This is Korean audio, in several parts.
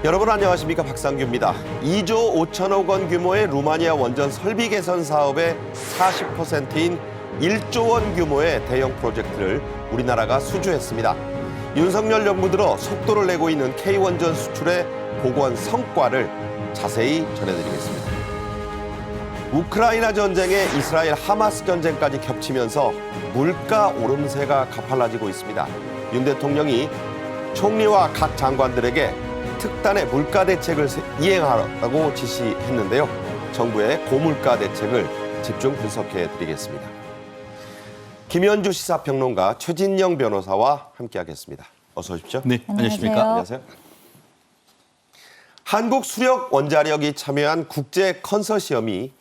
여러분 안녕하십니까, 박상규입니다. 2조 5천억 원 규모의 루마니아 원전 설비 개선 사업의 40%인 1조 원 규모의 대형 프로젝트를 우리나라가 수주했습니다. 윤석열 정부 들어 속도를 내고 있는 K원전 수출의 복원 성과를 자세히 전해드리겠습니다. 우크라이나 전쟁에 이스라엘 하마스 전쟁까지 겹치면서 물가 오름세가 가팔라지고 있습니다. 윤 대통령이 총리와 각 장관들에게 특단의 물가 대책을 이행하라고 지시했는데요. 정부의 고물가 대책을 집중 분석해 드리겠습니다. 김현주 시사평론가, 최진영 변호사와 함께하겠습니다. 어서 오십시오. 네, 안녕하십니까? 안녕하세요. 한국수력원자력이 참여한 국제 컨소시엄이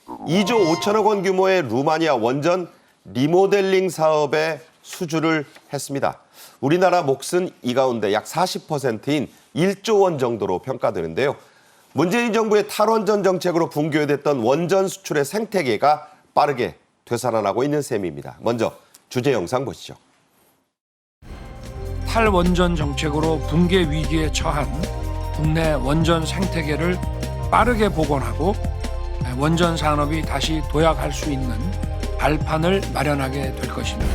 2조 5천억 원 규모의 루마니아 원전 리모델링 사업에 수주를 했습니다. 우리나라 몫은 이 가운데 약 40%인 1조 원 정도로 평가되는데요. 문재인 정부의 탈원전 정책으로 붕괴됐던 원전 수출의 생태계가 빠르게 되살아나고 있는 셈입니다. 먼저 주제 영상 보시죠. 탈원전 정책으로 붕괴 위기에 처한 국내 원전 생태계를 빠르게 복원하고 원전 산업이 다시 도약할 수 있는 발판을 마련하게 될 것입니다.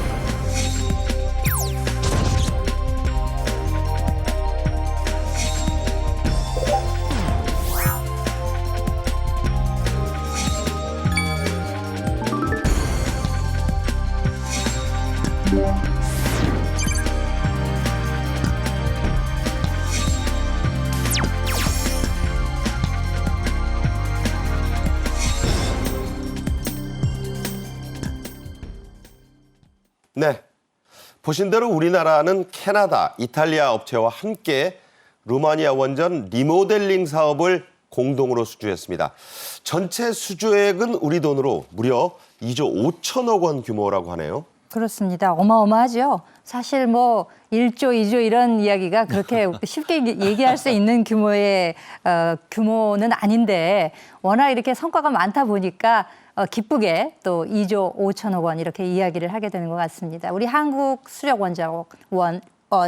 네, 보신 대로 우리나라는 캐나다, 이탈리아 업체와 함께 루마니아 원전 리모델링 사업을 공동으로 수주했습니다. 전체 수주액은 우리 돈으로 무려 2조 5천억 원 규모라고 하네요. 그렇습니다. 어마어마하죠. 사실 뭐 1조, 2조 이런 이야기가 그렇게 쉽게 얘기할 수 있는 규모는 아닌데 워낙 이렇게 성과가 많다 보니까 기쁘게 또 2조 5천억 원 이렇게 이야기를 하게 되는 것 같습니다. 우리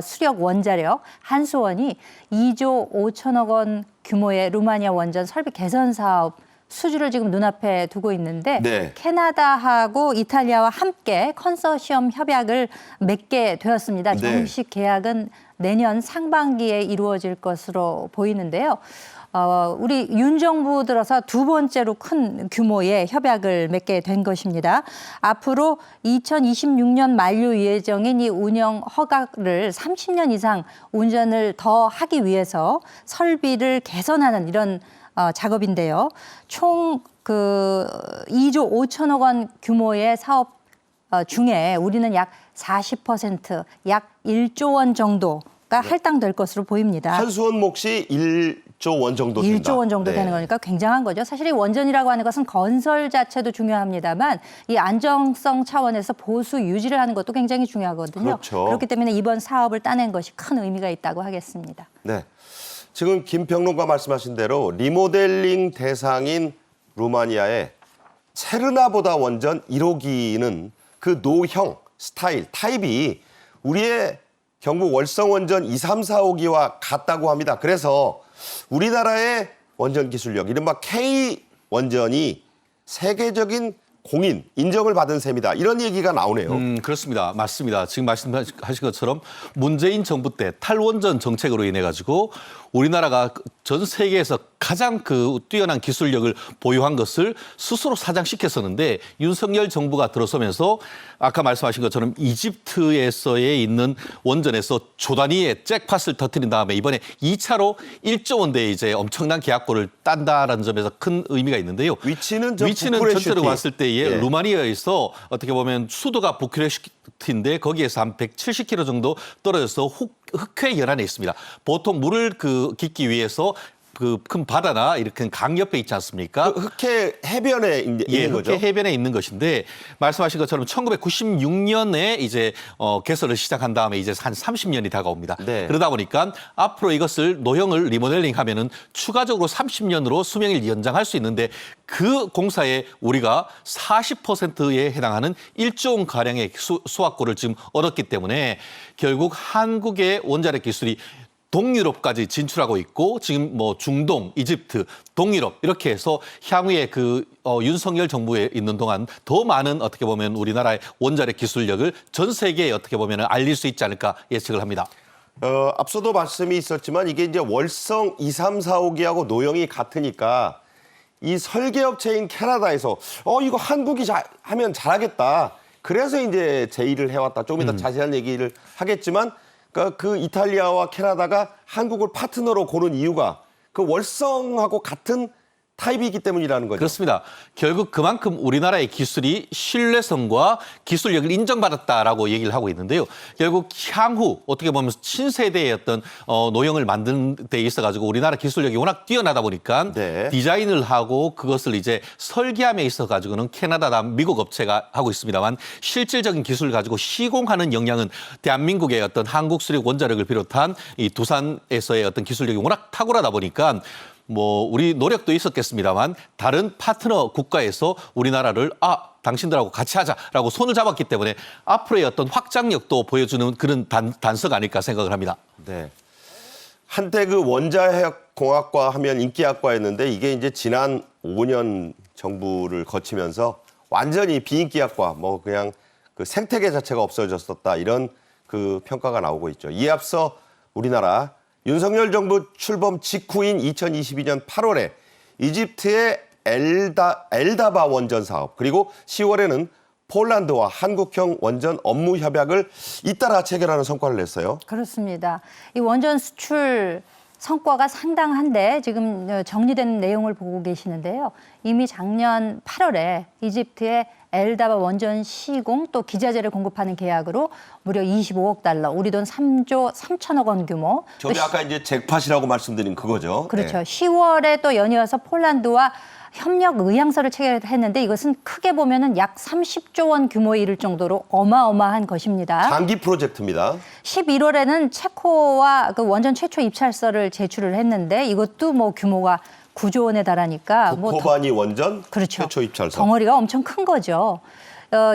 수력원자력 한수원이 2조 5천억 원 규모의 루마니아 원전 설비 개선 사업 수주를 지금 눈앞에 두고 있는데 네. 캐나다하고 이탈리아와 함께 컨소시엄 협약을 맺게 되었습니다. 네. 정식 계약은 내년 상반기에 이루어질 것으로 보이는데요. 우리 윤 정부 들어서 두 번째로 큰 규모의 협약을 맺게 된 것입니다. 앞으로 2026년 만료 예정인 이 운영 허가를 30년 이상 운전을 더 하기 위해서 설비를 개선하는 이런 작업인데요. 총 2조 5천억 원 규모의 사업 중에 우리는 약 40%, 약 1조 원 정도가 할당될 것으로 보입니다. 한수원 몫이 1조 원 정도 된다. 1조 원 정도 되는 거니까 굉장한 거죠. 사실 이 원전이라고 하는 것은 건설 자체도 중요합니다만 이 안정성 차원에서 보수 유지를 하는 것도 굉장히 중요하거든요. 그렇죠. 그렇기 때문에 이번 사업을 따낸 것이 큰 의미가 있다고 하겠습니다. 네, 지금 김 평론가 말씀하신 대로 리모델링 대상인 루마니아의 체르나보다 원전 1호기는 그 노형, 스타일, 타입이 우리의 경북 월성 원전 2, 3, 4호기와 같다고 합니다. 그래서 우리나라의 원전 기술력, 이른바 K원전이 세계적인 공인, 인정을 받은 셈이다. 이런 얘기가 나오네요. 그렇습니다. 맞습니다. 지금 말씀하신 것처럼 문재인 정부 때 탈원전 정책으로 인해 가지고 우리나라가 전 세계에서 가장 뛰어난 기술력을 보유한 것을 스스로 사장시켰었는데 윤석열 정부가 들어서면서 아까 말씀하신 것처럼 이집트에서에 있는 원전에서 조 단위의 잭팟을 터뜨린 다음에 이번에 2차로 1조 원대의 이제 엄청난 계약고를 딴다라는 점에서 큰 의미가 있는데요. 위치는 전체로 봤을 때에 예. 루마니아에서 어떻게 보면 수도가 부큐레슈티인데 거기에서 한 170km 정도 떨어져서 흑해 연안에 있습니다. 보통 물을 깃기 위해서 그 큰 바다나 이렇게 강 옆에 있지 않습니까? 그 흑해 해변에 있는 예, 거죠? 흑해 해변에 있는 것인데 말씀하신 것처럼 1996년에 이제 개설을 시작한 다음에 이제 한 30년이 다가옵니다. 네. 그러다 보니까 앞으로 이것을 노형을 리모델링하면은 추가적으로 30년으로 수명을 연장할 수 있는데 그 공사에 우리가 40%에 해당하는 1조 원 가량의 수확고를 지금 얻었기 때문에 결국 한국의 원자력 기술이 동유럽까지 진출하고 있고 지금 뭐 중동, 이집트, 동유럽 이렇게 해서 향후에 그 윤석열 정부에 있는 동안 더 많은 어떻게 보면 우리나라의 원자력 기술력을 전 세계에 어떻게 보면 알릴 수 있지 않을까 예측을 합니다. 앞서도 말씀이 있었지만 이게 이제 월성 2, 3, 4, 5기하고 노형이 같으니까 이 설계업체인 캐나다에서 이거 한국이 하면 잘하겠다. 그래서 이제 제의를 해왔다. 조금 이따 자세한 얘기를 하겠지만 그러니까 그 이탈리아와 캐나다가 한국을 파트너로 고른 이유가 그 월성하고 같은 타입이기 때문이라는 거죠. 그렇습니다. 결국 그만큼 우리나라의 기술이 신뢰성과 기술력을 인정받았다라고 얘기를 하고 있는데요. 결국 향후 어떻게 보면 신세대의 어떤 노형을 만드는 데 있어가지고 우리나라 기술력이 워낙 뛰어나다 보니까 네. 디자인을 하고 그것을 이제 설계함에 있어가지고는 캐나다나 미국 업체가 하고 있습니다만 실질적인 기술을 가지고 시공하는 역량은 대한민국의 어떤 한국수력 원자력을 비롯한 이 두산에서의 어떤 기술력이 워낙 탁월하다 보니까 뭐 우리 노력도 있었겠습니다만 다른 파트너 국가에서 우리나라를 당신들하고 같이 하자라고 손을 잡았기 때문에 앞으로의 어떤 확장력도 보여주는 그런 단서가 아닐까 생각을 합니다. 네. 한때 그 원자핵 공학과 하면 인기학과였는데 이게 이제 지난 5년 정부를 거치면서 완전히 비인기학과 뭐 그냥 그 생태계 자체가 없어졌었다 이런 그 평가가 나오고 있죠. 이에 앞서 우리나라 윤석열 정부 출범 직후인 2022년 8월에 이집트의 엘다바 원전 사업 그리고 10월에는 폴란드와 한국형 원전 업무 협약을 잇따라 체결하는 성과를 냈어요. 그렇습니다. 이 원전 수출 성과가 상당한데 지금 정리된 내용을 보고 계시는데요. 이미 작년 8월에 이집트의 엘다바 원전 시공 또 기자재를 공급하는 계약으로 무려 25억 달러, 우리 돈 3조 3천억 원 규모. 저기 아까 이제 잭팟이라고 말씀드린 그거죠. 그렇죠. 네. 10월에 또 연이어서 폴란드와 협력 의향서를 체결했는데 이것은 크게 보면은 약 30조 원 규모에 이를 정도로 어마어마한 것입니다. 장기 프로젝트입니다. 11월에는 체코와 그 원전 최초 입찰서를 제출을 했는데 이것도 뭐 규모가 9조 원에 달하니까 코바니 원전 그렇죠. 최초 입찰서. 덩어리가 엄청 큰 거죠.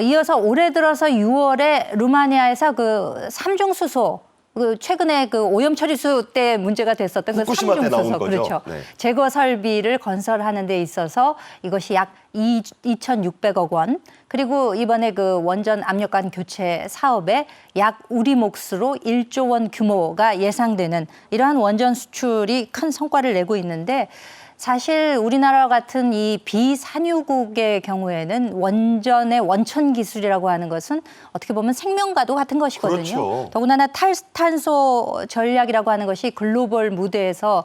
이어서 올해 들어서 6월에 루마니아에서 그 삼중수소 그 최근에 그 오염 처리수 때 문제가 됐었던 그 후쿠시마 때 나온 삼중수소 거죠. 그렇죠. 네. 제거 설비를 건설하는 데 있어서 이것이 약 2,600억 원. 그리고 이번에 그 원전 압력관 교체 사업에 약 우리 몫으로 1조 원 규모가 예상되는 이러한 원전 수출이 큰 성과를 내고 있는데 사실 우리나라 같은 이 비산유국의 경우에는 원전의 원천 기술이라고 하는 것은 어떻게 보면 생명과도 같은 것이거든요. 그렇죠. 더군다나 탈탄소 전략이라고 하는 것이 글로벌 무대에서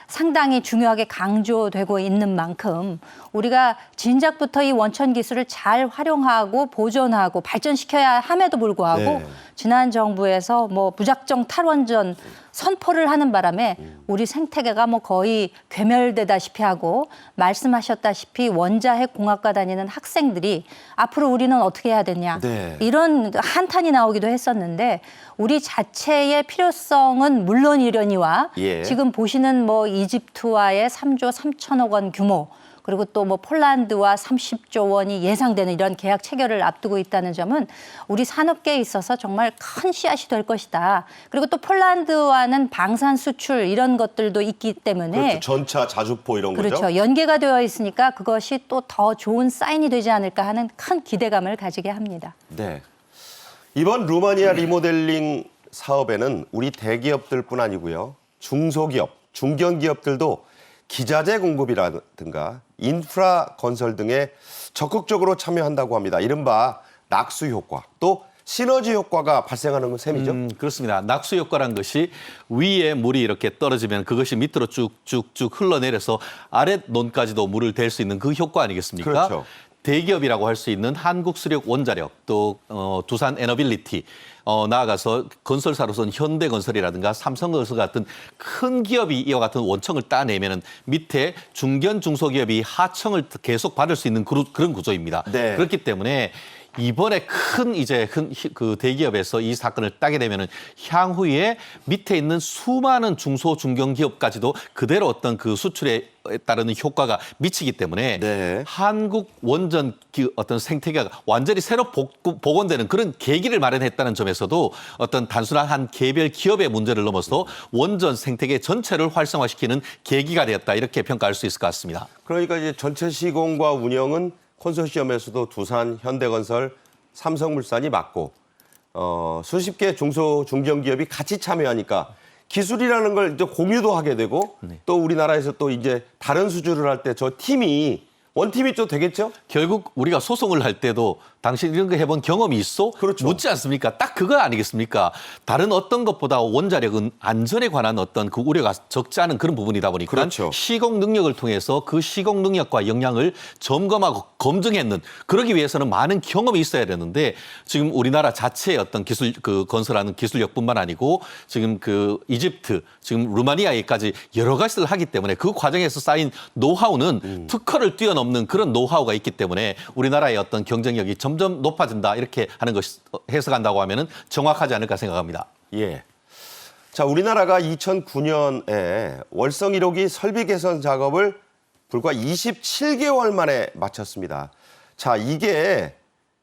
상당히 중요하게 강조되고 있는 만큼 우리가 진작부터 이 원천 기술을 잘 활용하고 보존하고 발전시켜야 함에도 불구하고 네. 지난 정부에서 뭐 무작정 탈원전 선포를 하는 바람에 우리 생태계가 뭐 거의 괴멸되다시피 하고 말씀하셨다시피 원자핵 공학과 다니는 학생들이 앞으로 우리는 어떻게 해야 되냐 네. 이런 한탄이 나오기도 했었는데 우리 자체의 필요성은 물론이려니와 예. 지금 보시는 뭐 이집트와의 3조 3천억 원 규모 그리고 또 뭐 폴란드와 30조 원이 예상되는 이런 계약 체결을 앞두고 있다는 점은 우리 산업계에 있어서 정말 큰 씨앗이 될 것이다. 그리고 또 폴란드와는 방산 수출 이런 것들도 있기 때문에 그렇죠. 전차, 자주포 이런 그렇죠. 거죠. 연계가 되어 있으니까 그것이 또 더 좋은 사인이 되지 않을까 하는 큰 기대감을 가지게 합니다. 네. 이번 루마니아 리모델링 사업에는 우리 대기업들뿐 아니고요. 중소기업, 중견기업들도 기자재 공급이라든가 인프라 건설 등에 적극적으로 참여한다고 합니다. 이른바 낙수 효과, 또 시너지 효과가 발생하는 셈이죠. 그렇습니다. 낙수 효과란 것이 위에 물이 이렇게 떨어지면 그것이 밑으로 쭉쭉쭉 흘러내려서 아랫 논까지도 물을 댈 수 있는 그 효과 아니겠습니까? 그렇죠. 대기업이라고 할 수 있는 한국수력원자력 또 두산 에너빌리티 나아가서 건설사로서는 현대건설이라든가 삼성건설 같은 큰 기업이 이와 같은 원청을 따내면은 밑에 중견 중소기업이 하청을 계속 받을 수 있는 그런 구조입니다. 네. 그렇기 때문에 이번에 큰 그 대기업에서 이 사건을 따게 되면은 향후에 밑에 있는 수많은 중소 중견 기업까지도 그대로 어떤 그 수출에 따르는 효과가 미치기 때문에 네. 한국 원전 어떤 생태계가 완전히 새로 복원되는 그런 계기를 마련했다는 점에서도 어떤 단순한 한 개별 기업의 문제를 넘어서 원전 생태계 전체를 활성화시키는 계기가 되었다 이렇게 평가할 수 있을 것 같습니다. 그러니까 이제 전체 시공과 운영은 컨소시엄에서도 두산, 현대건설, 삼성물산이 맡고 수십 개 중소 중견 기업이 같이 참여하니까 기술이라는 걸 이제 공유도 하게 되고 또 우리나라에서 또 이제 다른 수주를 할 때 저 팀이 원팀이 좀 되겠죠? 결국 우리가 소송을 할 때도 당신 이런 거 해본 경험이 있어? 그렇죠. 묻지 않습니까? 딱 그거 아니겠습니까? 다른 어떤 것보다 원자력은 안전에 관한 어떤 그 우려가 적지 않은 그런 부분이다 보니까 그렇죠. 시공 능력을 통해서 그 시공 능력과 역량을 점검하고 검증했는 그러기 위해서는 많은 경험이 있어야 되는데 지금 우리나라 자체의 어떤 기술 그 건설하는 기술력뿐만 아니고 지금 그 이집트 지금 루마니아에까지 여러 가지를 하기 때문에 그 과정에서 쌓인 노하우는 특허를 뛰어넘는 그런 노하우가 있기 때문에 우리나라의 어떤 경쟁력이 점점 높아진다 이렇게 하는 것이 해석한다고 하면은 정확하지 않을까 생각합니다. 예. 자, 우리나라가 2009년에 월성 1호기 설비 개선 작업을 불과 27개월 만에 마쳤습니다. 자, 이게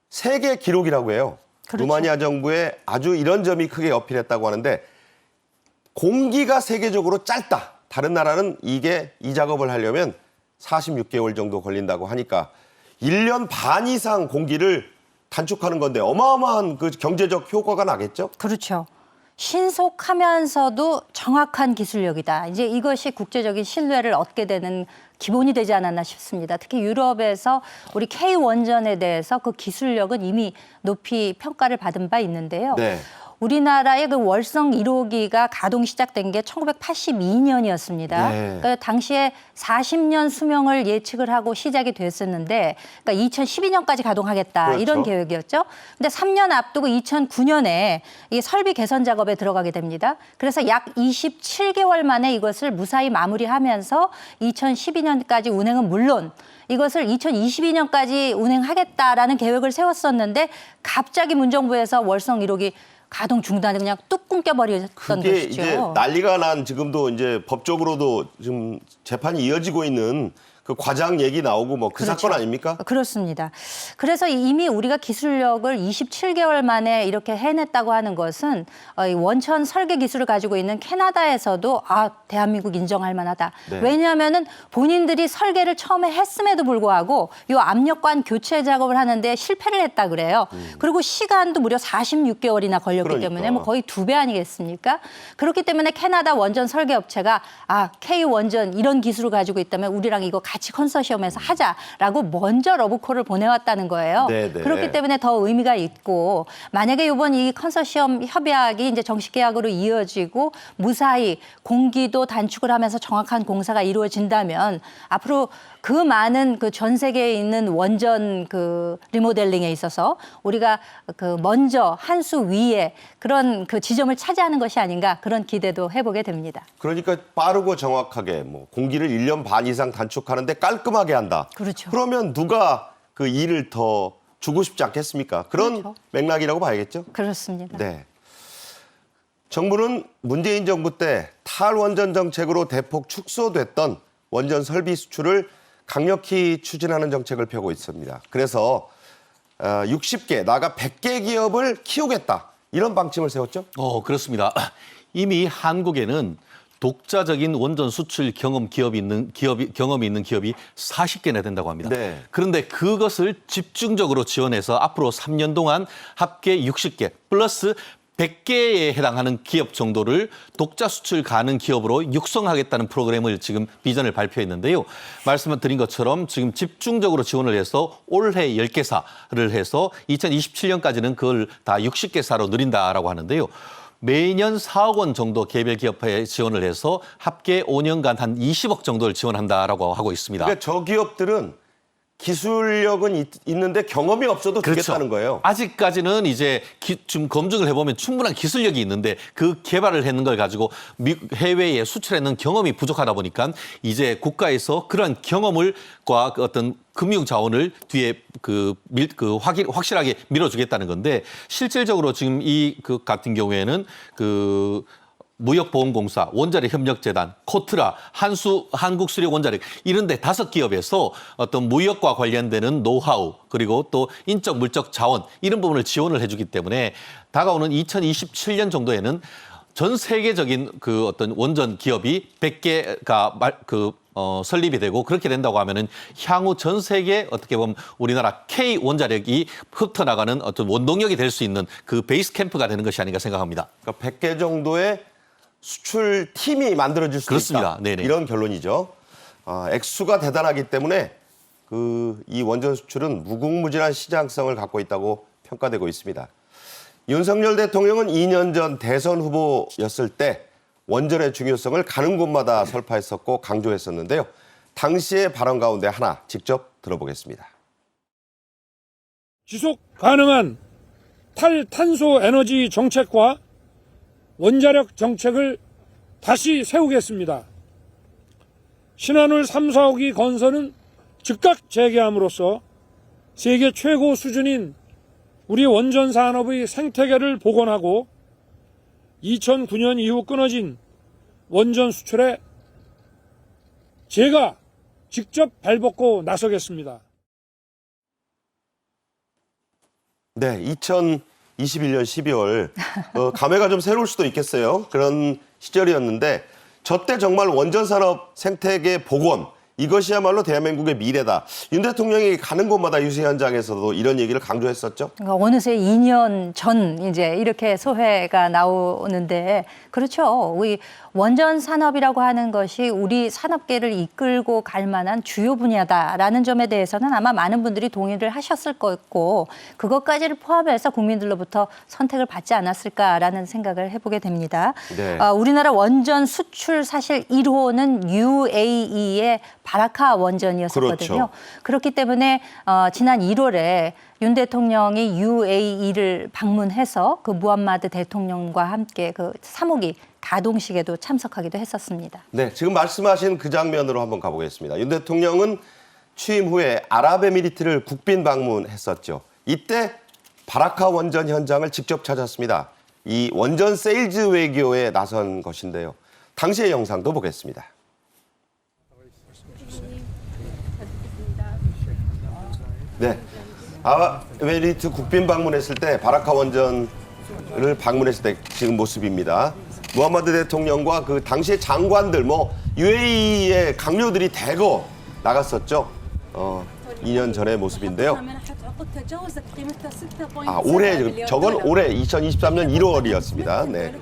세계 기록이라고 해요. 그렇죠. 루마니아 정부의 아주 이런 점이 크게 어필했다고 하는데 공기가 세계적으로 짧다. 다른 나라는 이 작업을 하려면 46개월 정도 걸린다고 하니까 1년 반 이상 공기를 단축하는 건데 어마어마한 그 경제적 효과가 나겠죠? 그렇죠. 신속하면서도 정확한 기술력이다. 이제 이것이 국제적인 신뢰를 얻게 되는 기본이 되지 않았나 싶습니다. 특히 유럽에서 우리 K 원전에 대해서 그 기술력은 이미 높이 평가를 받은 바 있는데요. 네. 우리나라의 그 월성 1호기가 가동 시작된 게 1982년이었습니다. 네. 그러니까 당시에 40년 수명을 예측을 하고 시작이 됐었는데, 그러니까 2012년까지 가동하겠다 그렇죠. 이런 계획이었죠. 근데 3년 앞두고 2009년에 이 설비 개선 작업에 들어가게 됩니다. 그래서 약 27개월 만에 이것을 무사히 마무리하면서 2012년까지 운행은 물론 이것을 2022년까지 운행하겠다라는 계획을 세웠었는데 갑자기 문정부에서 월성 1호기 가동 중단을 그냥 뚝 끊겨버렸던 그게 것이죠. 이제 난리가 난 지금도 이제 법적으로도 지금 재판이 이어지고 있는 그 과장 얘기 나오고 뭐 그 그렇죠. 사건 아닙니까? 그렇습니다. 그래서 이미 우리가 기술력을 27개월 만에 이렇게 해냈다고 하는 것은 이 원천 설계 기술을 가지고 있는 캐나다에서도 대한민국 인정할 만하다. 네. 왜냐하면은 본인들이 설계를 처음에 했음에도 불구하고 이 압력관 교체 작업을 하는데 실패를 했다 그래요. 그리고 시간도 무려 46개월이나 걸렸기 그러니까. 때문에 뭐 거의 2배 아니겠습니까? 그렇기 때문에 캐나다 원전 설계 업체가 K 원전 이런 기술을 가지고 있다면 우리랑 이거 같이 컨소시엄에서 하자라고 먼저 러브콜을 보내왔다는 거예요. 네네. 그렇기 때문에 더 의미가 있고 만약에 이번 이 컨소시엄 협약이 이제 정식 계약으로 이어지고 무사히 공기도 단축을 하면서 정확한 공사가 이루어진다면 앞으로 그 많은 그 전 세계에 있는 원전 그 리모델링에 있어서 우리가 그 먼저 한 수 위에 그런 그 지점을 차지하는 것이 아닌가 그런 기대도 해보게 됩니다. 그러니까 빠르고 정확하게 뭐 공기를 1년 반 이상 단축하는데 깔끔하게 한다. 그렇죠. 그러면 누가 그 일을 더 주고 싶지 않겠습니까? 그런 그렇죠. 맥락이라고 봐야겠죠? 그렇습니다. 네. 정부는 문재인 정부 때 탈원전 정책으로 대폭 축소됐던 원전 설비 수출을 강력히 추진하는 정책을 펴고 있습니다. 그래서 60개, 나아가 100개 기업을 키우겠다. 이런 방침을 세웠죠? 그렇습니다. 이미 한국에는 독자적인 원전 수출 경험이 있는 기업이 40개나 된다고 합니다. 네. 그런데 그것을 집중적으로 지원해서 앞으로 3년 동안 합계 60개 플러스 100개에 해당하는 기업 정도를 독자 수출 가능 기업으로 육성하겠다는 프로그램을 지금 비전을 발표했는데요. 말씀드린 것처럼 지금 집중적으로 지원을 해서 올해 10개사를 해서 2027년까지는 그걸 다 60개사로 늘린다라고 하는데요. 매년 4억 원 정도 개별 기업에 지원을 해서 합계 5년간 한 20억 정도를 지원한다라고 하고 있습니다. 그러니까 저 기업들은 기술력은 있는데 경험이 없어도 주겠다는 거예요. 아직까지는 이제 좀 검증을 해보면 충분한 기술력이 있는데 그 개발을 했는 걸 가지고 해외에 수출하는 경험이 부족하다 보니까 이제 국가에서 그런 경험을과 어떤 금융 자원을 뒤에 확실하게 밀어주겠다는 건데 실질적으로 지금 이 같은 경우에는 무역보험공사, 원자력협력재단, 코트라, 한국수력원자력 이런 데 5기업에서 어떤 무역과 관련되는 노하우 그리고 또 인적 물적 자원 이런 부분을 지원을 해주기 때문에 다가오는 2027년 정도에는 전 세계적인 어떤 원전 기업이 100개가 설립이 되고 그렇게 된다고 하면은 향후 전 세계 어떻게 보면 우리나라 K 원자력이 흩어나가는 어떤 원동력이 될 수 있는 그 베이스 캠프가 되는 것이 아닌가 생각합니다. 그러니까 100개 정도의 수출 팀이 만들어질 수 그렇습니다. 있다. 네네. 이런 결론이죠. 액수가 대단하기 때문에 이 원전 수출은 무궁무진한 시장성을 갖고 있다고 평가되고 있습니다. 윤석열 대통령은 2년 전 대선 후보였을 때 원전의 중요성을 가는 곳마다 설파했었고 강조했었는데요. 당시의 발언 가운데 하나 직접 들어보겠습니다. 지속 가능한 탈탄소 에너지 정책과 원자력 정책을 다시 세우겠습니다. 신한울 3, 4호기 건설은 즉각 재개함으로써 세계 최고 수준인 우리 원전 산업의 생태계를 복원하고 2009년 이후 끊어진 원전 수출에 제가 직접 발벗고 나서겠습니다. 네, 2021년 12월 감회가 좀 새로울 수도 있겠어요. 그런 시절이었는데 저 때 정말 원전 산업 생태계 복원 이것이야말로 대한민국의 미래다. 윤 대통령이 가는 곳마다 유세 현장에서도 이런 얘기를 강조했었죠. 그러니까 어느새 2년 전 이제 이렇게 소회가 나오는데 그렇죠. 우리 원전 산업이라고 하는 것이 우리 산업계를 이끌고 갈 만한 주요 분야다라는 점에 대해서는 아마 많은 분들이 동의를 하셨을 거고 그것까지를 포함해서 국민들로부터 선택을 받지 않았을까라는 생각을 해보게 됩니다. 네. 우리나라 원전 수출 사실 1호는 UAE의 바라카 원전이었었거든요. 그렇죠. 그렇기 때문에 지난 1월에 윤 대통령이 UAE를 방문해서 그 무함마드 대통령과 함께 그 3호기 가동식에도 참석하기도 했었습니다. 네, 지금 말씀하신 그 장면으로 한번 가보겠습니다. 윤 대통령은 취임 후에 아랍에미리트를 국빈 방문했었죠. 이때 바라카 원전 현장을 직접 찾았습니다. 이 원전 세일즈 외교에 나선 것인데요. 당시의 영상도 보겠습니다. 네, 아랍에미리트 국빈 방문했을 때 바라카 원전을 방문했을 때 지금 모습입니다. 무함마드 대통령과 그 당시의 장관들, UAE의 강요들이 대거 나갔었죠. 2년 전의 모습인데요. 저건 올해 2023년 1월이었습니다. 네.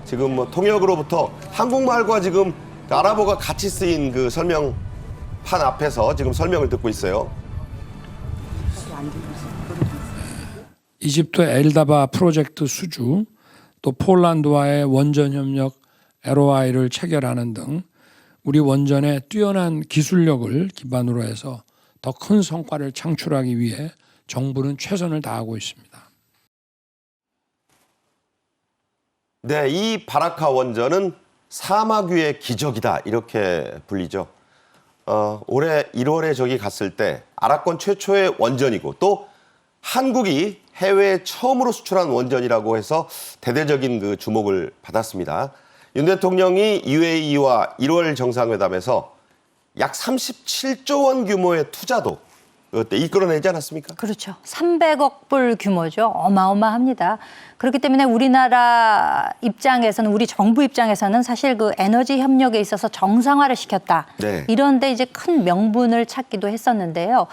지금 통역으로부터 한국말과 지금 아랍어가 같이 쓰인 그 설명판 앞에서 지금 설명을 듣고 있어요. 이집트 엘다바 프로젝트 수주, 또 폴란드와의 원전 협력 LOI를 체결하는 등 우리 원전의 뛰어난 기술력을 기반으로 해서 더 큰 성과를 창출하기 위해 정부는 최선을 다하고 있습니다. 네, 이 바라카 원전은 사막 위의 기적이다 이렇게 불리죠. 올해 1월에 저기 갔을 때 아랍권 최초의 원전이고 또 한국이 해외에 처음으로 수출한 원전이라고 해서 대대적인 그 주목을 받았습니다. 윤 대통령이 UAE와 1월 정상회담에서 약 37조 원 규모의 투자도 그때 이끌어내지 않았습니까? 그렇죠. 300억 불 규모죠. 어마어마합니다. 그렇기 때문에 우리나라 입장에서는 우리 정부 입장에서는 사실 그 에너지 협력에 있어서 정상화를 시켰다. 네. 이런데 이제 큰 명분을 찾기도 했었는데요.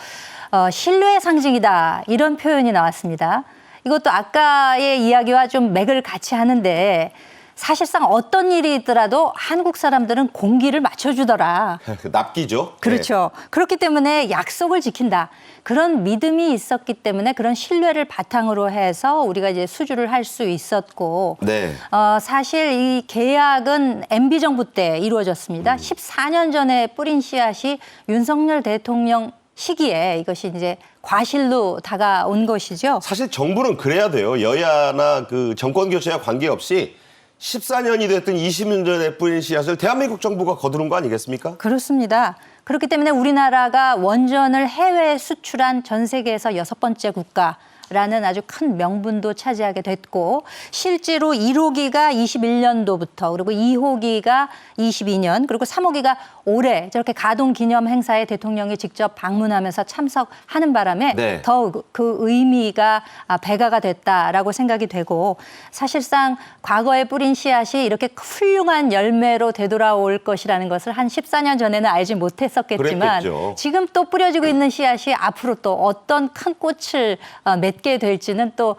신뢰의 상징이다. 이런 표현이 나왔습니다. 이것도 아까의 이야기와 좀 맥을 같이 하는데 사실상 어떤 일이 있더라도 한국 사람들은 공기를 맞춰주더라. 납기죠. 그렇죠. 네. 그렇기 때문에 약속을 지킨다. 그런 믿음이 있었기 때문에 그런 신뢰를 바탕으로 해서 우리가 이제 수주를 할 수 있었고, 네. 사실 이 계약은 MB 정부 때 이루어졌습니다. 14년 전에 뿌린 씨앗이 윤석열 대통령 시기에 이것이 이제 과실로 다가온 것이죠. 사실 정부는 그래야 돼요. 여야나 그 정권 교체와 관계없이 14년이 됐든 20년 전에 뿌린 씨앗을 대한민국 정부가 거두는 거 아니겠습니까? 그렇습니다. 그렇기 때문에 우리나라가 원전을 해외에 수출한 전 세계에서 6번째 국가라는 아주 큰 명분도 차지하게 됐고, 실제로 1호기가 21년도부터 그리고 2호기가 22년 그리고 3호기가 올해 저렇게 가동 기념 행사에 대통령이 직접 방문하면서 참석하는 바람에 네. 더 그 의미가 배가가 됐다라고 생각이 되고, 사실상 과거에 뿌린 씨앗이 이렇게 훌륭한 열매로 되돌아올 것이라는 것을 한 14년 전에는 알지 못했었겠지만 그랬겠죠. 지금 또 뿌려지고 있는 씨앗이 앞으로 또 어떤 큰 꽃을 맺게 될지는 또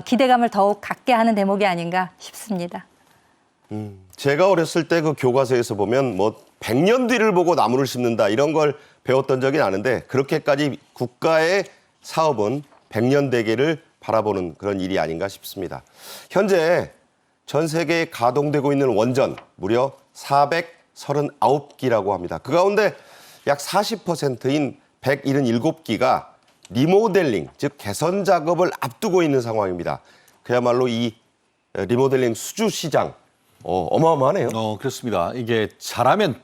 기대감을 더욱 갖게 하는 대목이 아닌가 싶습니다. 제가 어렸을 때 그 교과서에서 보면 뭐 100년 뒤를 보고 나무를 심는다 이런 걸 배웠던 적이 나는데, 그렇게까지 국가의 사업은 100년 대계를 바라보는 그런 일이 아닌가 싶습니다. 현재 전 세계에 가동되고 있는 원전 무려 439기라고 합니다. 그 가운데 약 40%인 177기가 리모델링, 즉 개선 작업을 앞두고 있는 상황입니다. 그야말로 이 리모델링 수주 시장 어마어마하네요. 그렇습니다. 이게 잘하면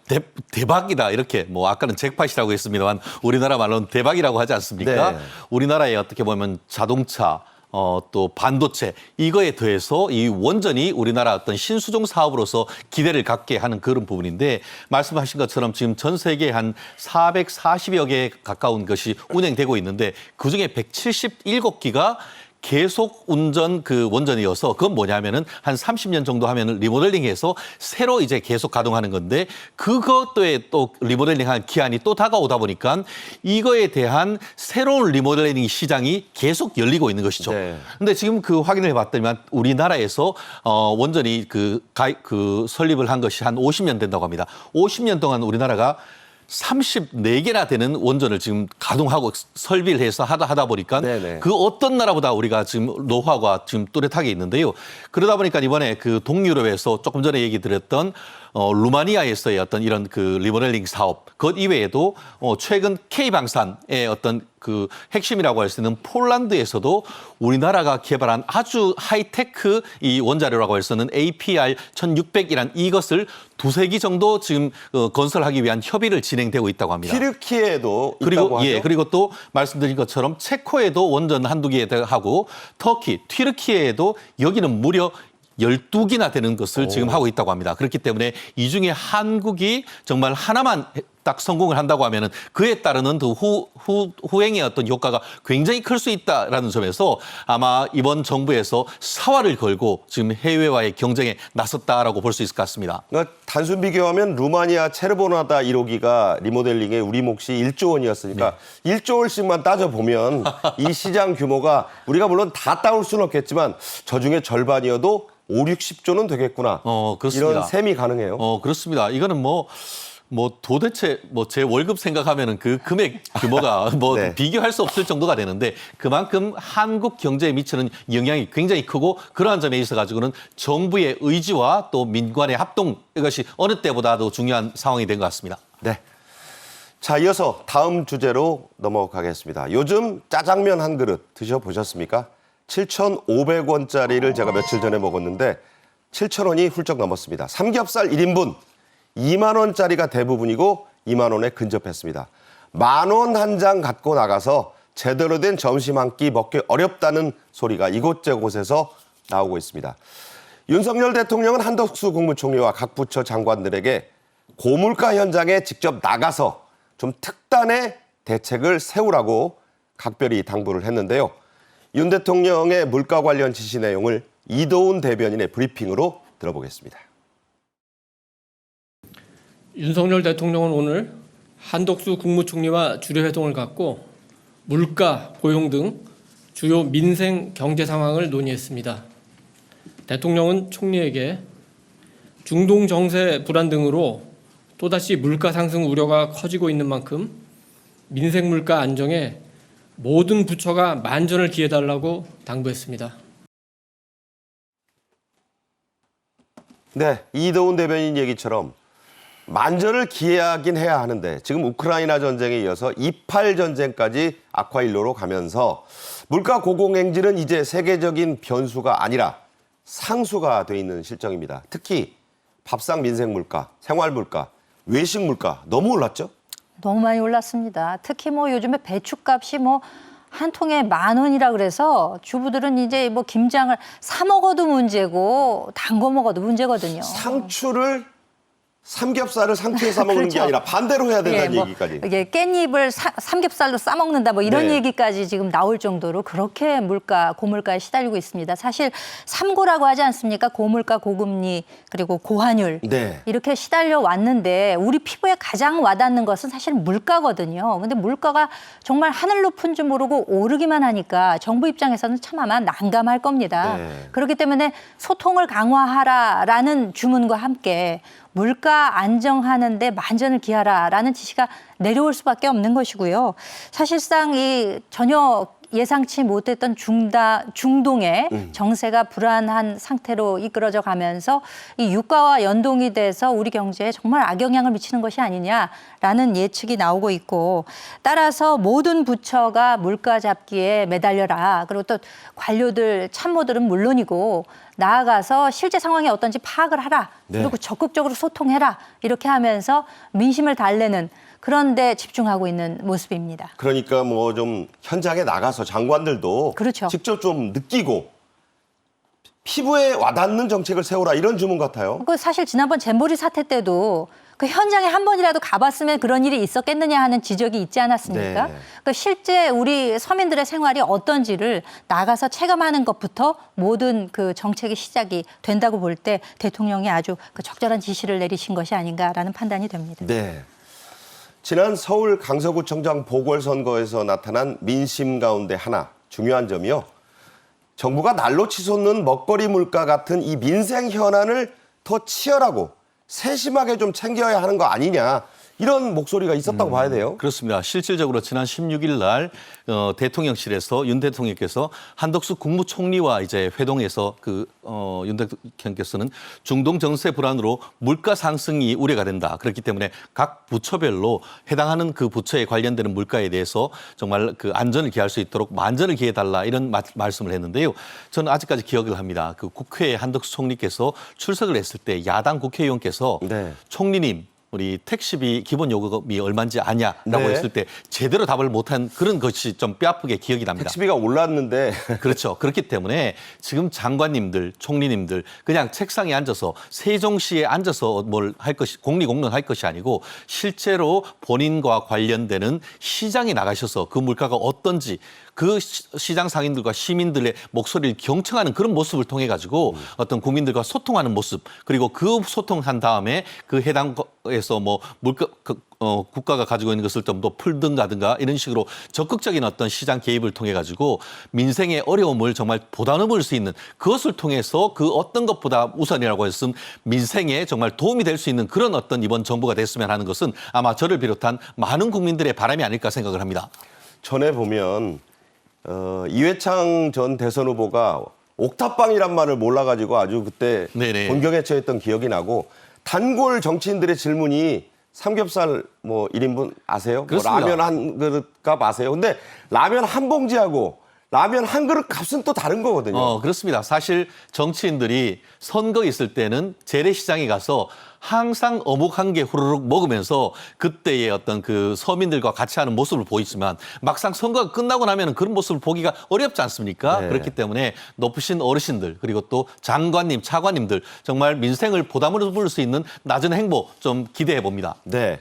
대박이다. 이렇게 뭐 아까는 잭팟이라고 했습니다만 우리나라 말로는 대박이라고 하지 않습니까? 네. 우리나라에 어떻게 보면 자동차, 또 반도체 이거에 더해서 이 원전이 우리나라 어떤 신수종 사업으로서 기대를 갖게 하는 그런 부분인데, 말씀하신 것처럼 지금 전 세계에 한 440여 개 가까운 것이 운행되고 있는데 그중에 177기가 계속 운전 그 원전이어서, 그건 뭐냐면은 한 30년 정도 하면은 리모델링해서 새로 이제 계속 가동하는 건데, 그것도에 또 리모델링한 기한이 또 다가오다 보니까 이거에 대한 새로운 리모델링 시장이 계속 열리고 있는 것이죠. 네. 근데 지금 그 확인을 해봤더니만 우리나라에서 원전이 그 설립을 한 것이 한 50년 된다고 합니다. 50년 동안 우리나라가 34개나 되는 원전을 지금 가동하고 설비를 해서 하다 보니까 네네. 그 어떤 나라보다 우리가 지금 노하우가 지금 뚜렷하게 있는데요. 그러다 보니까 이번에 그 동유럽에서 조금 전에 얘기 드렸던 루마니아에서의 어떤 이런 그 리모델링 사업, 그것 이외에도 최근 K방산의 어떤 그 핵심이라고 할 수 있는 폴란드에서도 우리나라가 개발한 아주 하이테크 이 원자료라고 할 수 있는 APR 1600이란 이것을 2~3기 정도 지금 건설하기 위한 협의를 진행되고 있다고 합니다. 튀르키예도 있다고 그리고 하죠. 그리고 또 말씀드린 것처럼 체코에도 원전 한두 개 하고, 터키, 튀르키예에도 여기는 무려 12기나 되는 것을 지금 하고 있다고 합니다. 그렇기 때문에 이 중에 한국이 정말 하나만 딱 성공을 한다고 하면은 그에 따르는 그 후행의 어떤 효과가 굉장히 클 수 있다라는 점에서 아마 이번 정부에서 사활을 걸고 지금 해외와의 경쟁에 나섰다라고 볼 수 있을 것 같습니다. 그러니까 단순 비교하면 루마니아 체르보나다 1호기가 리모델링에 우리 몫이 1조 원이었으니까 1조 원씩만 따져보면 이 시장 규모가 우리가 물론 다 따올 수는 없겠지만 저 중에 절반이어도 5~60조는 되겠구나. 그렇습니다. 이런 셈이 가능해요. 그렇습니다. 이거는 뭐 도대체 제 월급 생각하면은 그 금액 규모가 네. 비교할 수 없을 정도가 되는데, 그만큼 한국 경제에 미치는 영향이 굉장히 크고, 그러한 점에 있어 가지고는 정부의 의지와 또 민관의 합동, 이것이 어느 때보다도 중요한 상황이 된 것 같습니다. 네. 자, 이어서 다음 주제로 넘어가겠습니다. 요즘 짜장면 한 그릇 드셔보셨습니까? 7,500원짜리를 제가 며칠 전에 먹었는데 7,000원이 훌쩍 넘었습니다. 삼겹살 1인분 2만 원짜리가 대부분이고 2만 원에 근접했습니다. 10,000원 한 장 갖고 나가서 제대로 된 점심 한 끼 먹기 어렵다는 소리가 이곳저곳에서 나오고 있습니다. 윤석열 대통령은 한덕수 국무총리와 각 부처 장관들에게 고물가 현장에 직접 나가서 좀 특단의 대책을 세우라고 각별히 당부를 했는데요. 윤 대통령의 물가 관련 지시 내용을 이도운 대변인의 브리핑으로 들어보겠습니다. 윤석열 대통령은 오늘 한덕수 국무총리와 주례회동을 갖고 물가, 고용 등 주요 민생 경제 상황을 논의했습니다. 대통령은 총리에게 중동 정세 불안 등으로 또다시 물가 상승 우려가 커지고 있는 만큼 민생 물가 안정에 모든 부처가 만전을 기해달라고 당부했습니다. 네, 이도운 대변인 얘기처럼 만전을 기해하긴 해야 하는데 지금 우크라이나 전쟁에 이어서 28 전쟁까지 악화일로로 가면서 물가 고공행진은 이제 세계적인 변수가 아니라 상수가 돼 있는 실정입니다. 특히 밥상 민생 물가, 생활 물가, 외식 물가 너무 올랐죠? 너무 많이 올랐습니다. 특히 뭐 요즘에 배추값이 뭐 한 통에 10,000원이라 그래서 주부들은 이제 뭐 김장을 사 먹어도 문제고 담궈 먹어도 문제거든요. 상추를 삼겹살을 상추에 싸 먹는 게 그렇죠. 아니라 반대로 해야 된다는 뭐 얘기까지. 이게 깻잎을 삼겹살로 싸 먹는다 뭐 이런 네. 얘기까지 지금 나올 정도로 그렇게 고물가에 시달리고 있습니다. 사실 삼고라고 하지 않습니까? 고물가, 고금리 그리고 고환율 네. 이렇게 시달려 왔는데 우리 피부에 가장 와닿는 것은 사실 물가거든요. 근데 물가가 정말 하늘 높은 줄 모르고 오르기만 하니까 정부 입장에서는 참 아마 난감할 겁니다. 네. 그렇기 때문에 소통을 강화하라라는 주문과 함께 물가 안정하는데 만전을 기하라라는 지시가 내려올 수밖에 없는 것이고요. 사실상 이 전혀 예상치 못했던 중동의 정세가 불안한 상태로 이끌어져 가면서 이 유가와 연동이 돼서 우리 경제에 정말 악영향을 미치는 것이 아니냐라는 예측이 나오고 있고 따라서 모든 부처가 물가 잡기에 매달려라. 그리고 또 관료들, 참모들은 물론이고 나아가서 실제 상황이 어떤지 파악을 하라. 네. 그리고 적극적으로 소통해라. 이렇게 하면서 민심을 달래는 그런 데 집중하고 있는 모습입니다. 그러니까 뭐 좀 현장에 나가서 장관들도 그렇죠. 직접 좀 느끼고 피부에 와닿는 정책을 세우라 이런 주문 같아요. 그 사실 지난번 잼버리 사태 때도 그 현장에 한 번이라도 가봤으면 그런 일이 있었겠느냐 하는 지적이 있지 않았습니까? 네. 그 실제 우리 서민들의 생활이 어떤지를 나가서 체감하는 것부터 모든 그 정책의 시작이 된다고 볼 때 대통령이 아주 그 적절한 지시를 내리신 것이 아닌가라는 판단이 됩니다. 네. 지난 서울 강서구청장 보궐선거에서 나타난 민심 가운데 하나 중요한 점이요. 정부가 날로 치솟는 먹거리 물가 같은 이 민생 현안을 더 치열하고 세심하게 좀 챙겨야 하는 거 아니냐. 이런 목소리가 있었다고 봐야 돼요. 그렇습니다. 실질적으로 지난 16일 날 대통령실에서 윤 대통령께서 한덕수 국무총리와 이제 회동해서 윤 대통령께서는 중동 정세 불안으로 물가 상승이 우려가 된다. 그렇기 때문에 각 부처별로 해당하는 그 부처에 관련되는 물가에 대해서 정말 그 안전을 기할 수 있도록 만전을 기해달라 이런 말씀을 했는데요. 저는 아직까지 기억을 합니다. 그 국회에 한덕수 총리께서 출석을 했을 때 야당 국회의원께서 네. 총리님 우리 택시비 기본 요금이 얼마인지 아냐라고 네. 했을 때 제대로 답을 못한 그런 것이 좀 뼈아프게 기억이 납니다. 택시비가 올랐는데 그렇죠. 그렇기 때문에 지금 장관님들, 총리님들 그냥 책상에 앉아서 세종시에 앉아서 뭘 할 것이 공리공론할 것이 아니고 실제로 본인과 관련되는 시장에 나가셔서 그 물가가 어떤지 그 시장 상인들과 시민들의 목소리를 경청하는 그런 모습을 통해 가지고 어떤 국민들과 소통하는 모습 그리고 그 소통한 다음에 그 해당에서 뭐 물가 국가가 가지고 있는 것을 좀 더 풀든가든가 이런 식으로 적극적인 어떤 시장 개입을 통해 가지고 민생의 어려움을 정말 보다넘을 수 있는 그것을 통해서 그 어떤 것보다 우선이라고 했음 민생에 정말 도움이 될 수 있는 그런 어떤 이번 정부가 됐으면 하는 것은 아마 저를 비롯한 많은 국민들의 바람이 아닐까 생각을 합니다. 전에 보면 이회창 전 대선 후보가 옥탑방이란 말을 몰라가지고 아주 그때 네네. 곤경에 처했던 기억이 나고 단골 정치인들의 질문이 삼겹살 뭐 1인분 아세요? 뭐 그렇습니다. 라면 한 그릇 값 아세요? 근데 라면 한 봉지하고 라면 한 그릇 값은 또 다른 거거든요. 그렇습니다. 사실 정치인들이 선거 있을 때는 재래시장에 가서 항상 어묵 한 개 후루룩 먹으면서 그때의 어떤 그 서민들과 같이 하는 모습을 보이지만 막상 선거가 끝나고 나면 그런 모습을 보기가 어렵지 않습니까? 네. 그렇기 때문에 높으신 어르신들 그리고 또 장관님, 차관님들 정말 민생을 보담으로 부를 수 있는 낮은 행보 좀 기대해 봅니다. 네.